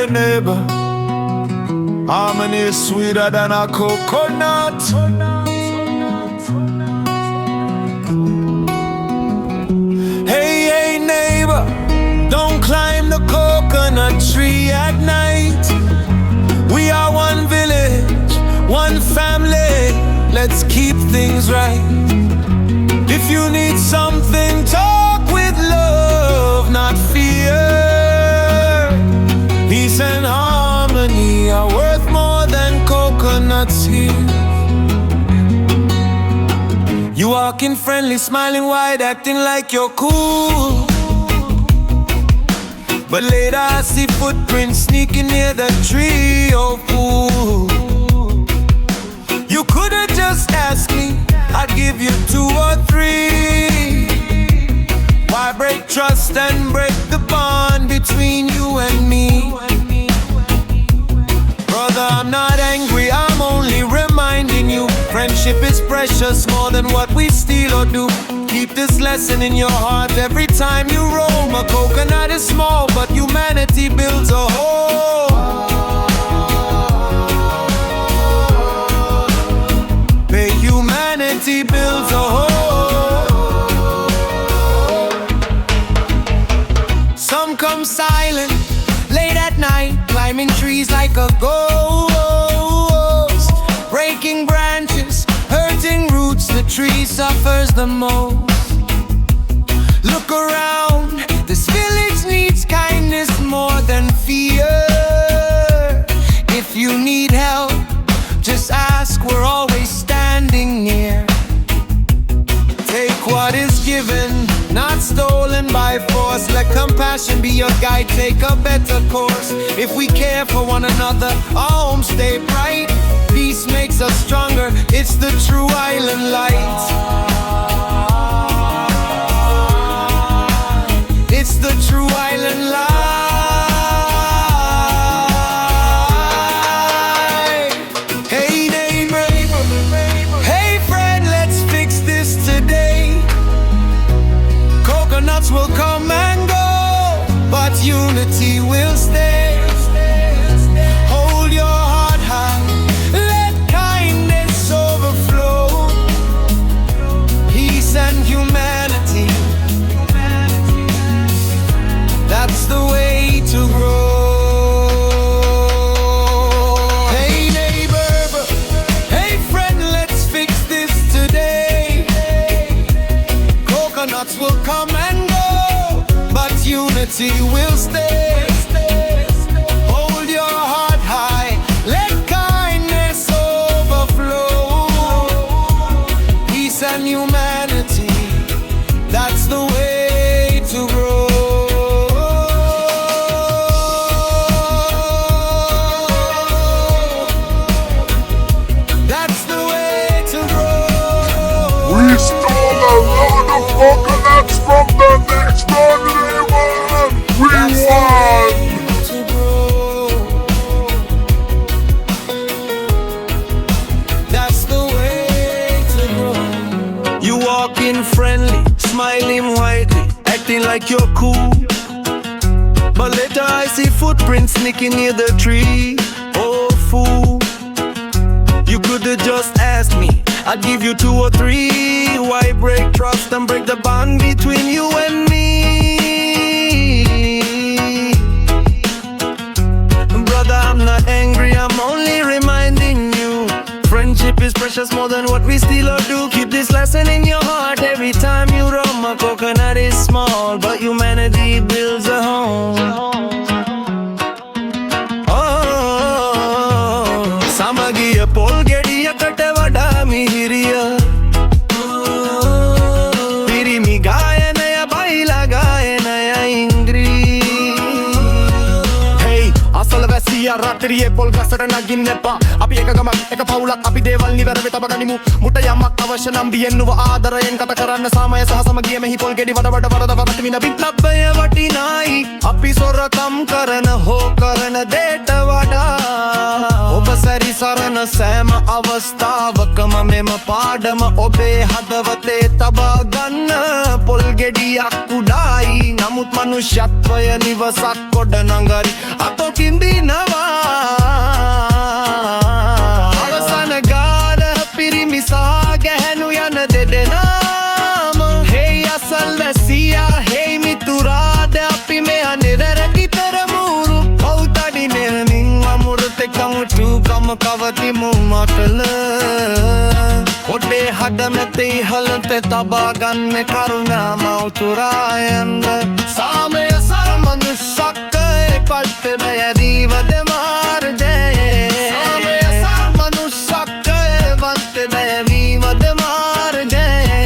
Hey neighbor, harmony is sweeter than a coconut. Hey neighbor, don't climb the coconut tree at night. We are one village, one family, let's keep things right. If you need something, talk with love, not fear. Peace and harmony are worth more than coconuts here. You walking friendly, smiling wide, acting like you're cool. But later I see footprints sneaking near the tree, oh fool. You could've just asked me, I'd give you 2 or 3. Why break trust and break the bond between you and me? Brother, I'm not angry, I'm only reminding you. Friendship is precious, more than what we steal or do. Keep this lesson in your heart every time you roam. A coconut is small, but humanity builds a home. Hey, humanity builds a home. Some come silent, late at night, climbing trees like a ghost, breaking branches, hurting roots, the tree suffers the most. Look around, this village needs kindness more than fear. If you need help, just ask, we're always standing near. Take what is given, not stolen by force. Let compassion be your guide, take a better course. If we care for one another, our homes stay bright. Peace makes us stronger, it's the true island light. It's the true island light. Hey neighbor, hey friend, let's fix this today. Coconuts will come and go, but unity will stay. Hold your heart high, let kindness overflow. Peace and humanity, that's the way to grow. Hey neighbor, hey friend, let's fix this today. Coconuts will come and go, but unity will stay. Hold your heart high, let kindness overflow. Peace and humanity, that's the way to grow. We stole a load of coconuts from the next door neighbor. We won. That's the way to grow. You walking friendly, smiling widely, acting like you're cool. But later I see footprints sneaking near the tree. Oh fool, you could've just asked me, I'd give you 2 or 3. Why break trust and break the bond between you and me? Brother, I'm not angry, I'm only reminding you. Friendship is precious, more than what we steal or do. Keep this lesson in your heart every time you roam. A coconut is small, but humanity builds a home. Oh, Samagiya polgediya katavada mihiriya. Pirimi gayanaya baila gayanaya ingri. Hey, asal vasiya ratriye polgasata naginnepa. Api ekagamak eka paulak api deval niwara weta baganimu. Mutta yamak අවශ්‍ය නම් බියෙන්නුව ආදරයෙන් කතා කරන්න සාමය සහ සමගිය මෙහි පොල් ගෙඩි වඩ වඩ වරද වරද වින විප්ලවය වටිනායි අපි සොරකම් කරන හෝ කරන දේට වඩා ඔබ සැරිසරන සෑම අවස්ථාවකම මෙම පාඩම ඔබේ හදවතේ තබා ගන්න පොල් ගෙඩියක් උඩායි නමුත් මනුෂ්‍යත්වය නිවසක් ගොඩ නගරි අතොකින් දින පාටල ඔඩේ හඩමැති හලට තබාගන්න කරුණා මවතුරායන්ද සාමය සරමනුස්සක්කය පට්ට බැයදීවද මාර්ජයේ සාමය සරමනුස්සක්කය වත්ත බැවීවද මාර්ජයේ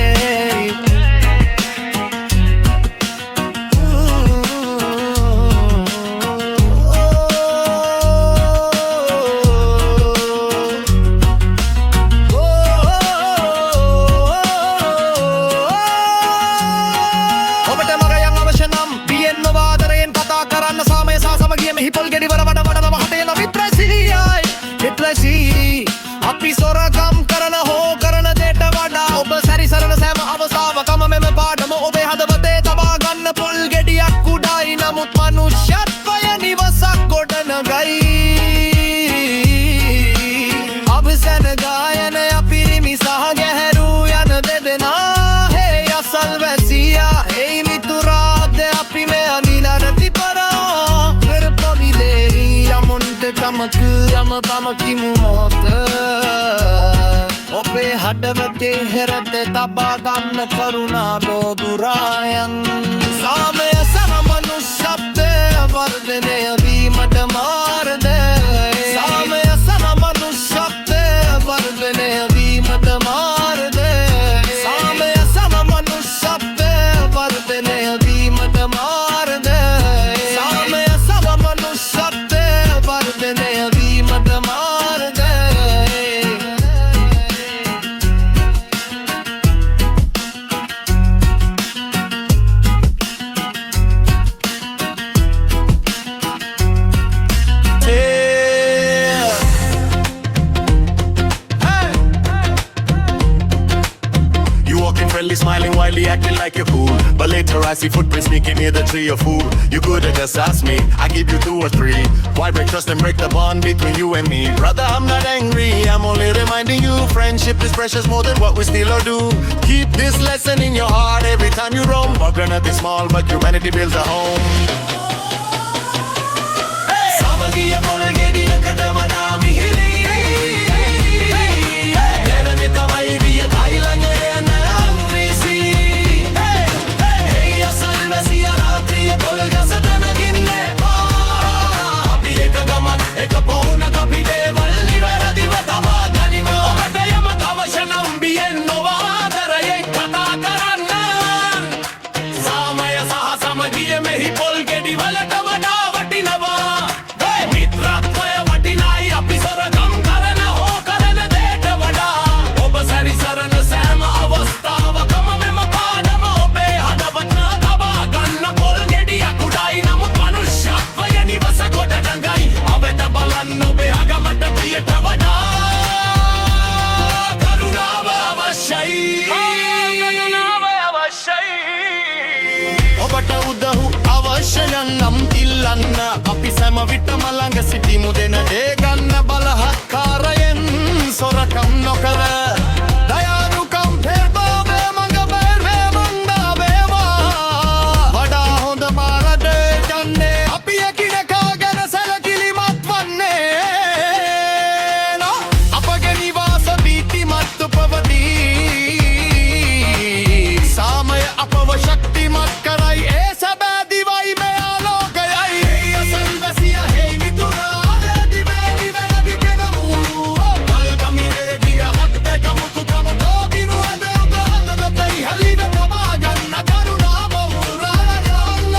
හිපල් ගෙඩි වර වඩ වඩ වහටේන විප්‍රසීයයි අපි සොරකම් කරන හෝ කරන දෙට වඩා ඔබ සැරිසරන සෑම අවස්ථාවකම මෙම පාඩම ඔබේ හදවතේ තබා ගන්න පොල් ගෙඩියක් කුඩායි නමුත් මනුෂ්‍යත්වය නිවසක් ගොඩනගයි අභිසැන ගායනය පිරිමි සහ ගැහැරු යන දෙදෙනා හේ අසල්වැසියා හේ මිතුරාද අපි මෙය නිලරති පරා තමක යම තමකිමු මොත ඔබේ හඩවතේ හෙරට තබාගන්න කරුණා බෝදුරායන් සාමය සනමනුෂ්‍යත්වය වර්ධනය වීමට මාර්ගය සාමය සනමනුෂ්‍යත්වය වර්ධනය වීමට මාර්ගය සාමය සනමනුෂ්‍යත්වය වර්ධනය වීමට මාර්ගය සාමය සනමනුෂ්‍යත්වය වර්ධනය වීමට මාර්ගය Smiling wildly, acting like you're cool. But later I see footprints sneaking near the tree of food. You could've just asked me, I give you 2 or 3. Why break trust and break the bond between you and me? Brother, I'm not angry, I'm only reminding you friendship is precious more than what we steal or do. Keep this lesson in your heart every time you roam. Our granite is small, but humanity builds a home. Samagiya pole gediyakata madami hili. Derane tamai viya thailange ඔබට උදහු අවශ්‍යයන් නම් ඉල්ලන්න අපි සැම විටම ළඟ සිටිමු දෙන දේ ගන්න බලහත්කාරයෙන් සොරකම් නොකර දයානුකම් පෙරබෝබේ මඟ බැරේ මන්දා වේවා වඩා හොඳ මාරදේ යන්නේ අපි එකිනෙකා ගැන සැලකිලිමත් වන්නේ අපගේ නිවාස බීතිමත්ව පවතී සාමය අපව ශක්තිමත් කරයි ඒ සැබෑ දිවයි මෙයා ලෝකයයි ඒ අසල්වැසියා හේ මිතුරා දිවැනි වැරදි කෙනමු කල්කමිරේ ගිය හත්ත කමුතුකම දෝගිනු අද ඔබ හදවතයි හැලින තබා ගන්න කරුණා බවුරායන්න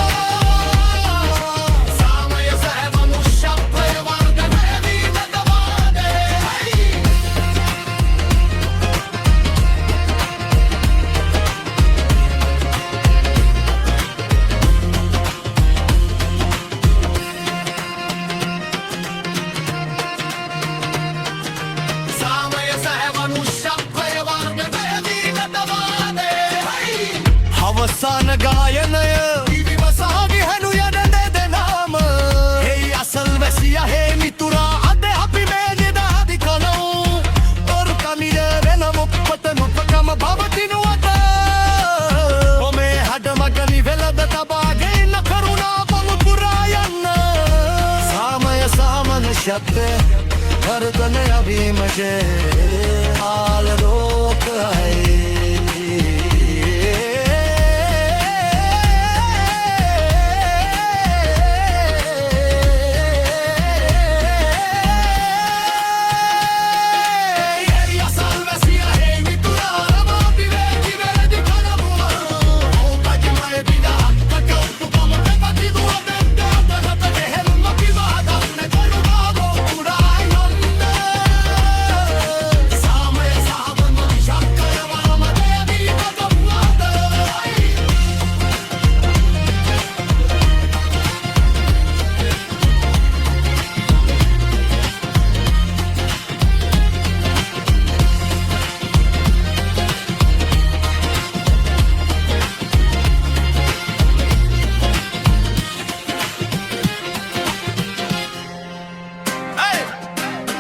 සාමය සැවනුෂ්‍යත්වය වර්ධනය වීමට වාදේ සාමය සැවනුෂ්‍යත්වය වර්ධනය වීමට වාදේ අවසාන ගායනය විවසාගේ හැනු යන දෙදෙනාම හේ අසල්වැසියා හේ මිතුරා අද අපි මේ නිදාදි කනෝ ඔරු කමිර වෙන මුප්පත නුපකම පවතිනු අත ඔමේ හඩමග නිවෙලද තබාගෙන කරුණා පමුපුරා යන්න සාමය සාමනුෂ්‍යත්වය धड़कन अभी मुझे हाल रोक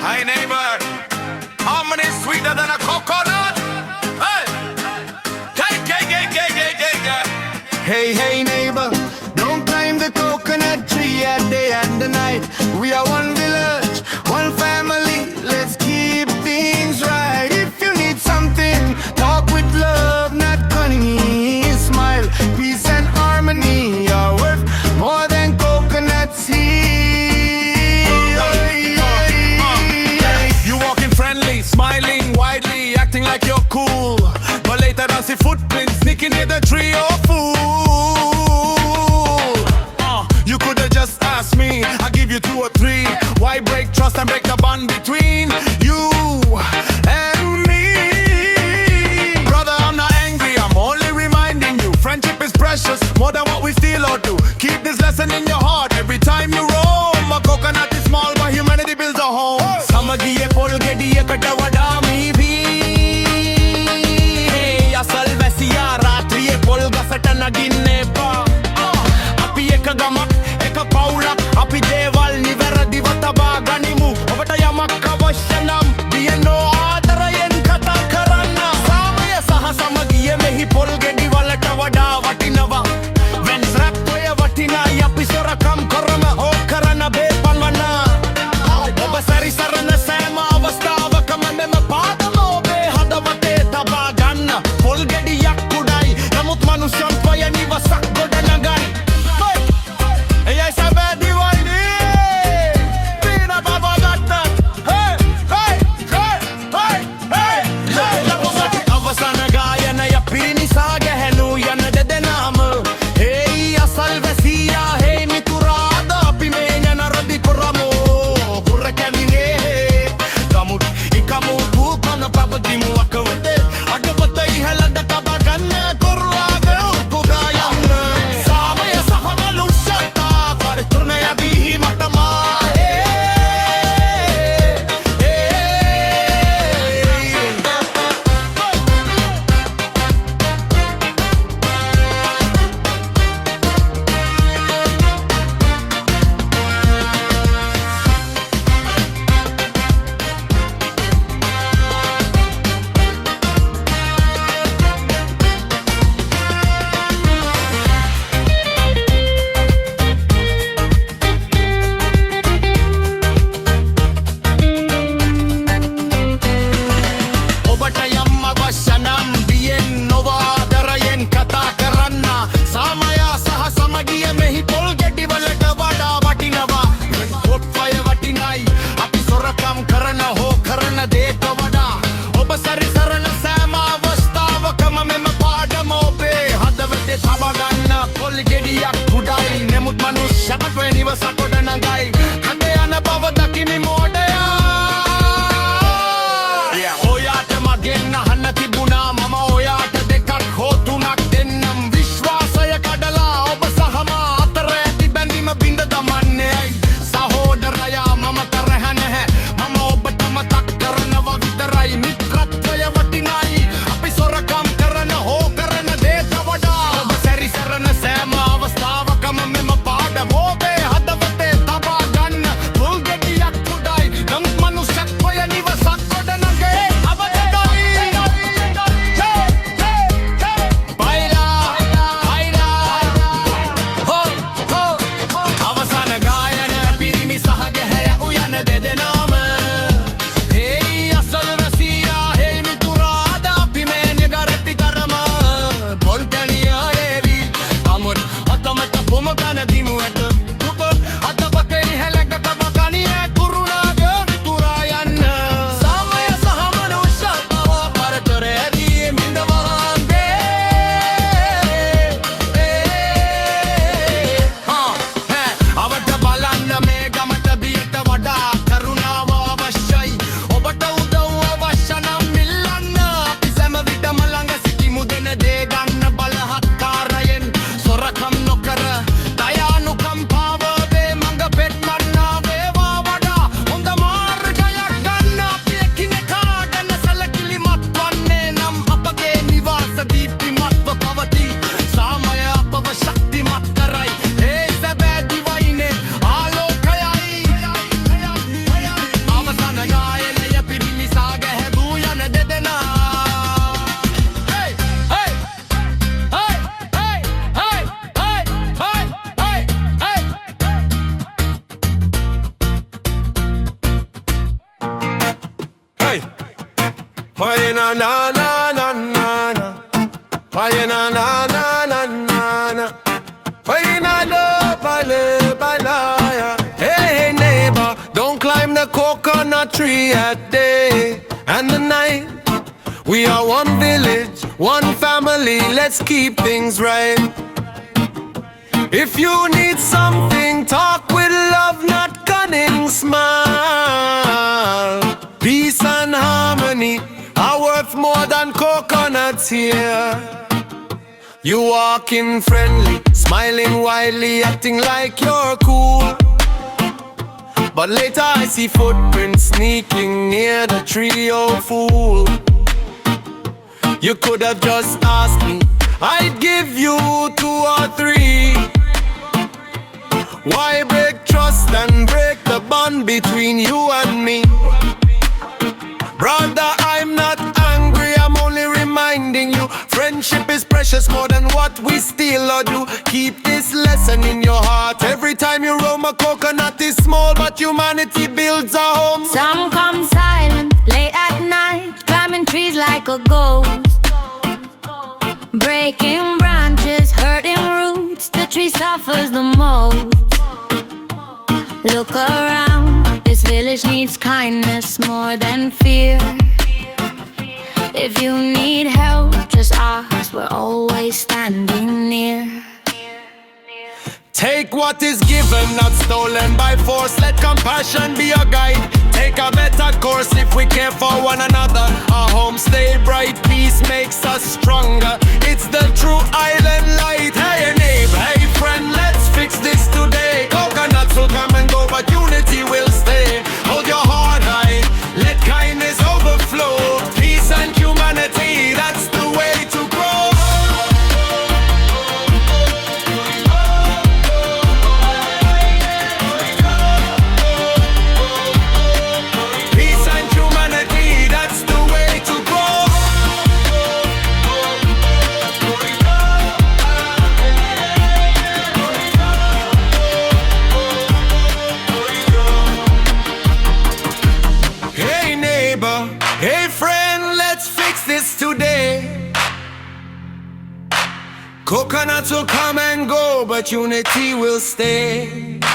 Hey neighbor, harmony is sweeter than a coconut. Hey, Hey, hey neighbor, don't climb the coconut tree at day and the night. We are one village, one family, let's keep things right. If you need something, talk with love, not cunning. Smile, peace and harmony are worth more than coconuts here. you walking friendly, smiling widely, acting like you're cool. But later I see footprints sneaking near the tree, oh fool. You could have just asked me, I'll give you 2 or 3. Why break trust and break the bond between you and me? Brother, I'm not angry, I'm only reminding you. Friendship is precious, more than what we steal or do. Keep this lesson in your heart every time you roam. A coconut is small, but humanity builds a home. Samagiye polgediye katavadami bhi. Asal vesiya ratriye polga satana ginne pa. Api ekagamak eka paulak api deval niveradi vatabaganimu. Obata yamak avashyanam diyeno adarayen katha karanna. Samaya saha samagiye mehi polgedi walata wada watinava. When raptoya watina yapi sorakam korama ho karana be panwana. Oba sari sarana sama avastava kamame me padamo be hadavate tabaganna. Polgedi yakudai namut manusyan paya nivasak godanagai. Hey, I said divine. Pina baba gatta. Hey, hey, hey, hey, hey. Avasana gayana ya pirini saage henu yana dedenam. Hey, asal vesiya hey miturada api menya naradi kuramo. Kurra kamine kamut ikamu bukana papadimu akavde. Agabatai halada kabaganna kurlaga kugayam. Samaya sahamalu shatta parturna abihi matama. Why na na na na na na? Why na na na na na na? Why na lo bale balaya? Hey neighbor, don't climb the coconut tree at day and the night. We are one village, one family. Let's keep things right. If you need something, talk with love, not cunning smile. Peace and harmony are worth more than coconuts here. You walking friendly, smiling widely, acting like you're cool. But later I see footprints sneaking near the tree, oh fool. You could have just asked me, I'd give you 2 or 3. Why break trust and break the bond between you and me? Brother, I'm not angry, I'm only reminding you, friendship is precious more than what we steal or do. Keep this lesson in your heart. Every time you roam, a coconut is small, but humanity builds a home. Some come silent, late at night, climbing trees like a ghost, breaking branches, hurting roots. The tree suffers the most. Look around, this village needs kindness more than fear. If you need help, just ask, we're always standing near. Take what is given, not stolen by force. Let compassion be a guide. Take a better course if we care for one another. Our home stay bright, peace makes us stronger. It's the true island light. Hey neighbor, hey friend, let's fix this today. Coconuts will come and go, but unity will stay. Hold your heart high, let kindness overflow. Peace and humanity, that's the way to grow. Peace and humanity, that's the way to grow. Hey neighbor, hey friend, let's fix this today. Coconuts will come and go, but unity will stay.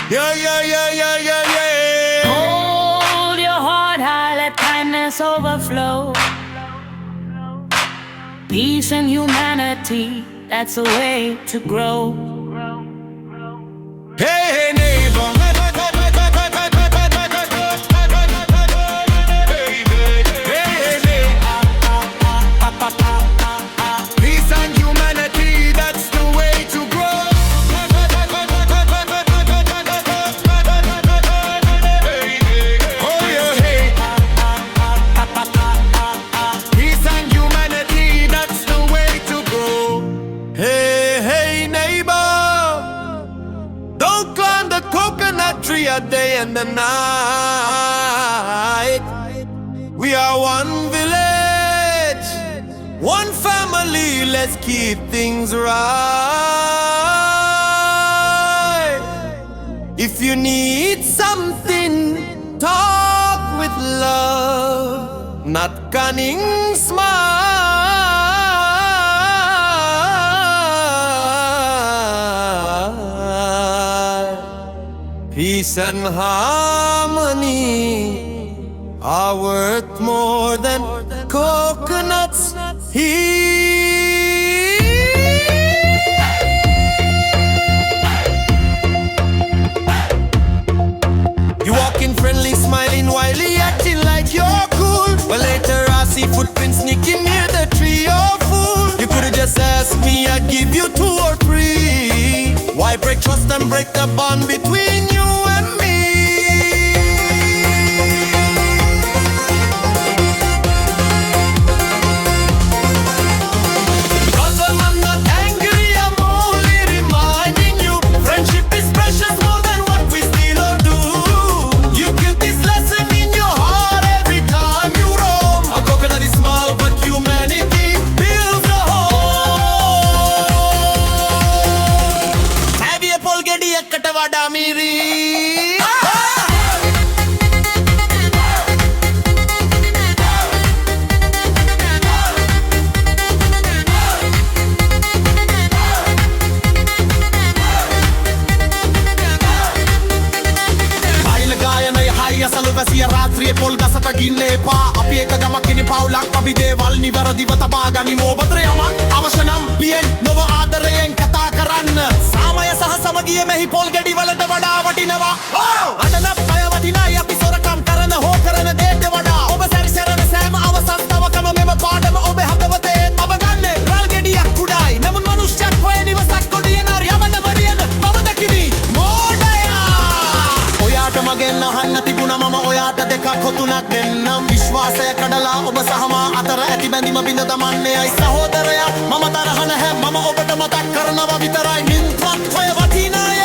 Yeah, yeah, yeah, yeah, yeah, yeah. Hold your heart high, let kindness overflow. Peace and humanity, that's the way to grow. Hey, hey neighbor. Peace and humanity, that's the way to grow. Oh yeah, hey. Peace and humanity, that's the way to grow. Hey, hey neighbor, don't climb the coconut tree a day and a night. We are one village, one family, let's keep things right. If you need something, talk with love, not cunning smile. Peace and harmony are worth more than coconuts here. You walking friendly, smiling wildly, acting like you're cool. But later I see footprints sneaking near the tree, oh fool. You could've just asked me, I'd give you 2 or 3. Why break trust and break the bond between you and me? Polgedi ekkata vada miri වැසිය රාත්‍රියේ පොල් ගසට ගින්න එපා අපි එක ගමක් ඉනි පවුලක් අපි දේවල් නිවැරදිව තබා ගනිමු ඔබට යමක් අවශ්‍ය නම් පියෙන් නොව ආදරයෙන් කතා කරන්න සාමය සහ සමගිය මෙහි පොල් ගෙඩි වලට වඩා වටිනවා අඩන පය වටිනයි අපි සොරකම් කරන හෝ කරන දේට වඩා ඔබ සැරිසරන සෑම අවසන්තාවකම මෙම පාඩම ඔබ හදවතේ ඔබ ගන්න රල් ගෙඩියක් කුඩායි නමුත් මනුෂ්‍යයක් හොය නිවසක් කොඩියන යවන වරියන බව දකිනි මෝඩයා ඔයාට මගෙන් අහන්න තිබුණා මම ඔයාට දෙකක් හොතුනක් දෙන්නම් විශ්වාසය කඩලා ඔබ සහ මා අතර ඇති බැඳීම බිඳ දමන්නේයි සහෝදරයා මම තරහ නැහැ මම ඔබට මතක් කරනවා විතරයි මින්පත් හොය වටිනාය